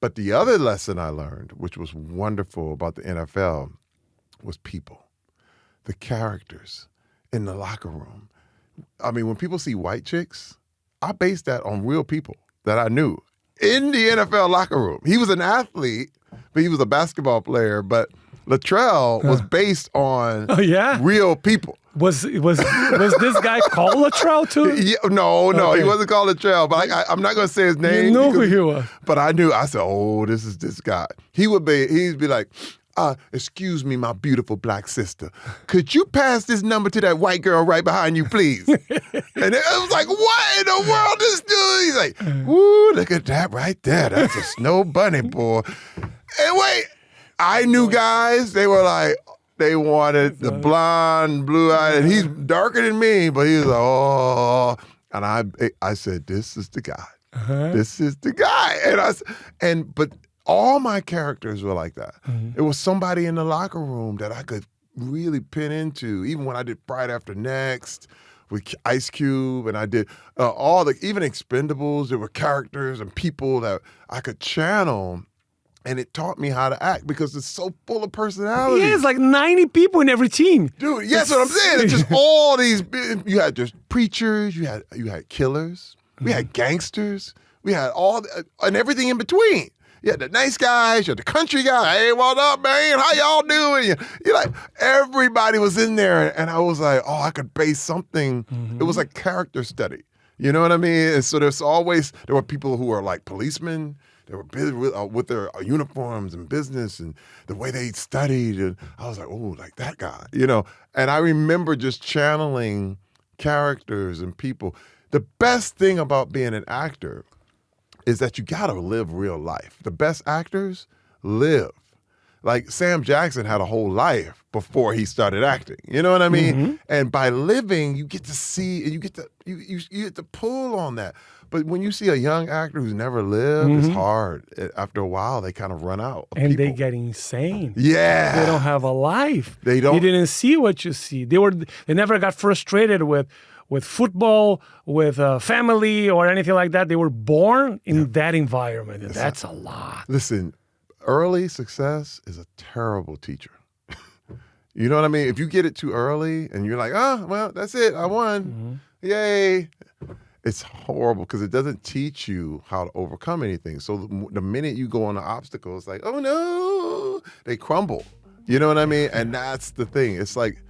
But the other lesson I learned, which was wonderful about the NFL, was people, the characters in the locker room. I mean, when people see white chicks, I based that on real people that I knew in the NFL locker room. He was an athlete, but he was a basketball player. But Latrell was based on real people. Was this guy called Latrell too? Yeah, no, he wasn't called Latrell. But I'm not going to say his name. You know who he was. But I knew. I said, "Oh, this is this guy." He'd be like, "Excuse me, my beautiful black sister. Could you pass this number to that white girl right behind you, please?" And it was like, "What in the world, this dude?" He's like, "Ooh, look at that right there. That's a snow bunny, boy." And wait, I knew guys. They were like. They wanted the blonde, blue-eyed, and he's darker than me, but he was like, oh. And I said, this is the guy. This is the guy. But all my characters were like that. It was somebody in the locker room that I could really pin into, even when I did Friday After Next with Ice Cube, and I did even Expendables. There were characters and people that I could channel. And it taught me how to act because it's so full of personality. Yeah, it's like 90 people in every team. Dude, that's what I'm saying. It's just all these, you had just preachers, you had killers, we had gangsters, we had and everything in between. You had the nice guys, you had the country guy. Hey, what up, man? How y'all doing? You're like, everybody was in there. And I was like, oh, I could base something. It was like character study. You know what I mean? And so there were people who were like policemen. They were busy with their uniforms and business and the way they studied. And I was like, oh, like that guy, you know? And I remember just channeling characters and people. The best thing about being an actor is that you gotta live real life. The best actors live. Like Sam Jackson had a whole life before he started acting. You know what I mean? And by living, you get to see, and you get to pull on that. But when you see a young actor who's never lived, it's hard. After a while, they kind of run out of people. They get insane. Yeah. They don't have a life. They don't. You didn't see what you see. They never got frustrated with football, with family, or anything like that. They were born in that environment, and that's a lot. Listen, early success is a terrible teacher. You know what I mean? If you get it too early and you're like, oh, well, that's it. I won. Yay. It's horrible because it doesn't teach you how to overcome anything. So the minute you go on the obstacle, it's like, oh no, they crumble. You know what I mean? And that's the thing. It's like